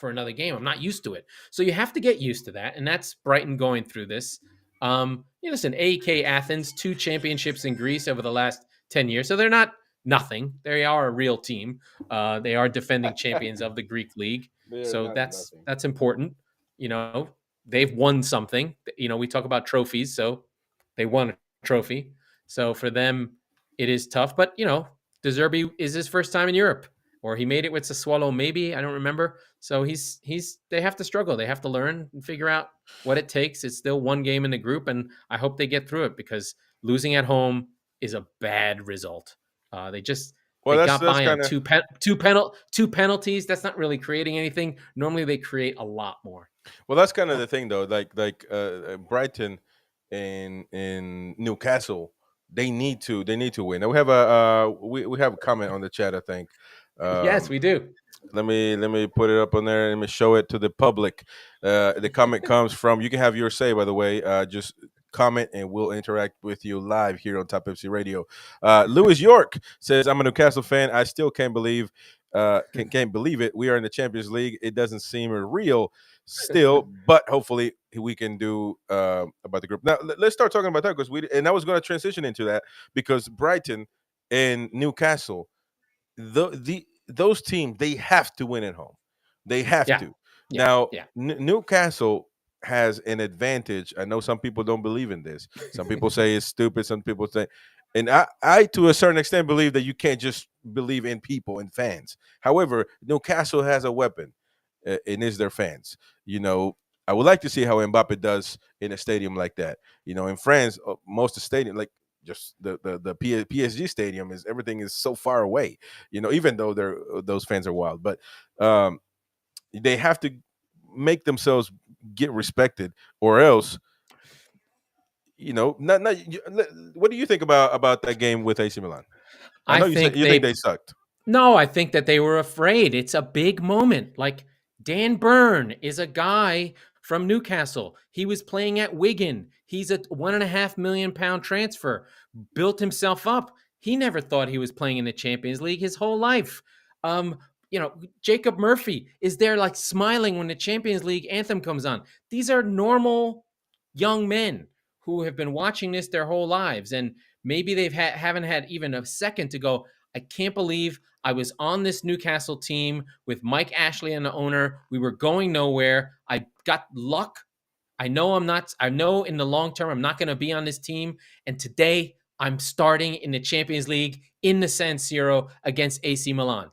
for another game. I'm not used to it. So you have to get used to that. And that's Brighton going through this. Listen, AK Athens, 2 championships in Greece over the last 10 years. So they're not nothing. They are a real team. They are defending champions of the Greek league. They're So not nothing. that's important. They've won something. We talk about trophies. So they won a trophy. So for them, it is tough. But, De Zerbi is his first time in Europe, or he made it with Sassuolo, maybe. I don't remember. So they have to struggle. They have to learn and figure out what it takes. It's still one game in the group, and I hope they get through it, because losing at home is a bad result. They got by on kind of two penalties. That's not really creating anything. Normally they create a lot more. well. That's kind of the thing, though. Like Brighton and Newcastle, they need to win. Now we have we have a comment on the chat, I think. Yes, we do. Let me put it up on there. Let me show it to the public. The comment comes from. You can have your say, by the way. Just comment and we'll interact with you live here on Top FC Radio. Lewis York says, "I'm a Newcastle fan. I still can't believe it. We are in the Champions League. It doesn't seem real still, but hopefully we can do about the group. Now let's start talking about that, because I was going to transition into that, because Brighton and Newcastle, those teams, they have to win at home. They have to. Now, Newcastle has an advantage. I know some people don't believe in this. Some people say it's stupid. Some people say, and I to a certain extent believe that you can't just believe in people and fans. However, Newcastle has a weapon, and it's their fans. I would like to see how Mbappe does in a stadium like that. In France, most of the stadium, like just the PSG stadium, everything is so far away. Even though those fans are wild, but they have to make themselves get respected, or else. Not. What do you think about that game with AC Milan? I know you think they sucked. No, I think that they were afraid. It's a big moment. Like, Dan Burn is a guy from Newcastle. He was playing at Wigan. He's a £1.5 million transfer, built himself up. He never thought he was playing in the Champions League his whole life. Jacob Murphy is there, like, smiling when the Champions League anthem comes on. These are normal young men who have been watching this their whole lives, and maybe they haven't had even a second to go, I can't believe I was on this Newcastle team with Mike Ashley and the owner. We were going nowhere. I got luck. I know in the long term I'm not going to be on this team. And today I'm starting in the Champions League in the San Siro against AC Milan.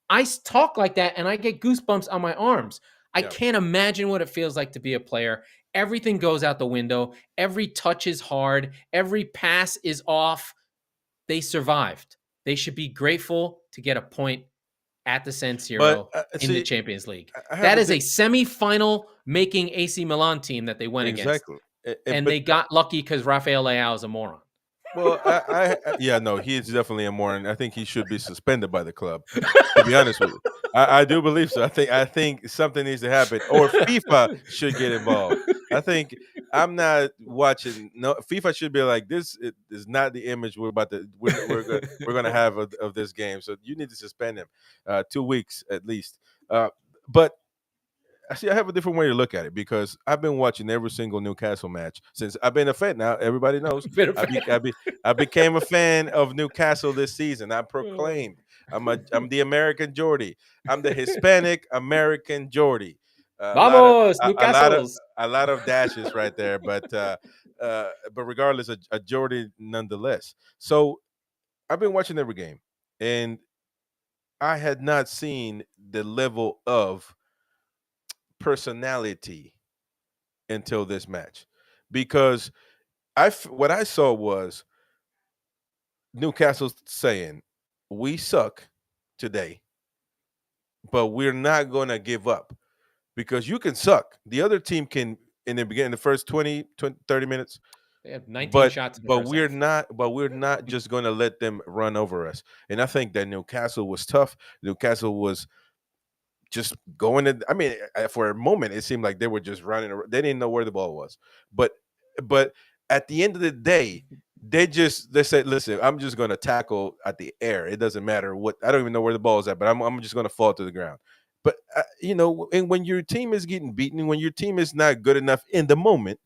I talk like that and I get goosebumps on my arms. I can't imagine what it feels like to be a player. Everything goes out the window. Every touch is hard. Every pass is off. They survived. They should be grateful to get a point at the San Siro in the Champions League. That is a semi-final making AC Milan team that they went against. And they got lucky because Rafael Leao is a moron. Well, he is definitely a moron. I think he should be suspended by the club. To be honest with you, I do believe so. I think something needs to happen, or FIFA should get involved. I think I'm not watching. No, FIFA should be like, this is not the image we're going to have of this game. So you need to suspend him 2 weeks at least. But I have a different way to look at it, because I've been watching every single Newcastle match since I've been a fan. Now everybody knows I became a fan of Newcastle this season. I proclaimed I'm the American Geordie. I'm the Hispanic American Geordie. Vamos, Newcastle! A lot of dashes right there, but regardless, a Geordie nonetheless. So I've been watching every game, and I had not seen the level of personality until this match, because what I saw was Newcastle saying, we suck today, but we're not going to give up, because you can suck. The other team can, in the beginning, the first 20, 30 minutes. They have 19 shots. But we're not just going to let them run over us. And I think that Newcastle was tough. Newcastle was just going in. I mean, for a moment, it seemed like they were just running. They didn't know where the ball was. But at the end of the day, they said, listen, I'm just going to tackle at the air. It doesn't matter what. I don't even know where the ball is at, but I'm just going to fall to the ground. But and when your team is getting beaten, when your team is not good enough in the moment,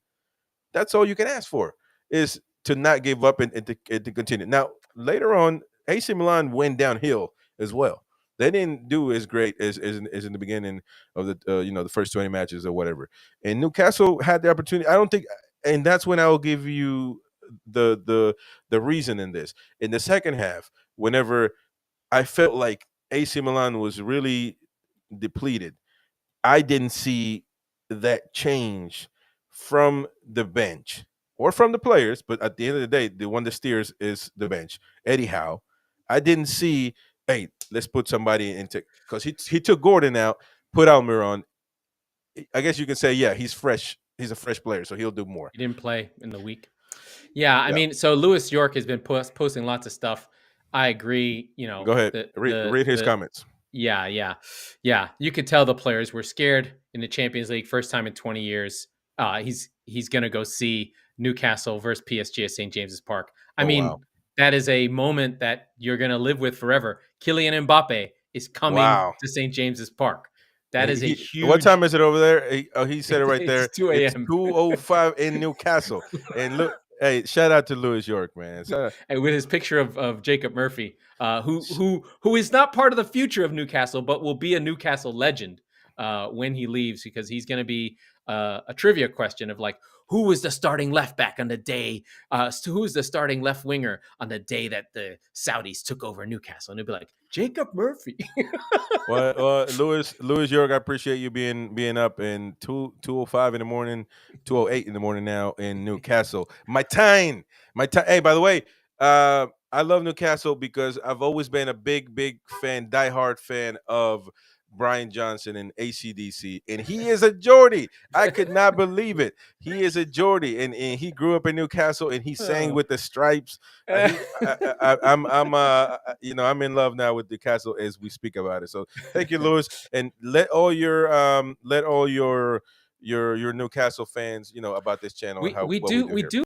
that's all you can ask for is to not give up and to continue. Now later on, AC Milan went downhill as well. They didn't do as great as in the beginning of the the first 20 matches or whatever. And Newcastle had the opportunity. I don't think, and that's when I will give you the reason in this. In the second half, whenever I felt like AC Milan was really depleted, I didn't see that change from the bench or from the players, but at the end of the day, the one that steers is the bench. Eddie Howe. I didn't see, hey, let's put somebody into, because he took Gordon out, put Almiron. I guess you can say, yeah, he's fresh. He's a fresh player, so he'll do more. He didn't play in the week. Yeah, I Yeah. mean, so Lewis York has been posting lots of stuff. I agree. Go ahead. Read his comments. Yeah. You could tell the players were scared in the Champions League, first time in 20 years. He's gonna go see Newcastle versus PSG at St. James's Park. I mean, wow. that is a moment that you're gonna live with forever. Kylian Mbappe is coming Wow. to St. James's Park. That is a huge. What time is it over there? He said it right there. It's 2 It's a.m. 2:05 in Newcastle. And look, hey, shout out to Lewis York, man. And with his picture of Jacob Murphy, who is not part of the future of Newcastle, but will be a Newcastle legend when he leaves, because he's going to be a trivia question of like, who was the starting left back on the day? Who was the starting left winger on the day that the Saudis took over Newcastle? And he'll be like, Jacob Murphy. Well, Lewis York, I appreciate you being up in 2:05 in the morning, 2:08 in the morning now in Newcastle. My time. Hey, by the way, I love Newcastle because I've always been a big fan, diehard fan of Brian Johnson and ACDC, and he is a Geordie. I could not believe it. He is a Geordie, and he grew up in Newcastle, and he sang with the Stripes. I'm I'm in love now with Newcastle as we speak about it. So thank you, Lewis, and let all your Newcastle fans about this channel and we what we do do here.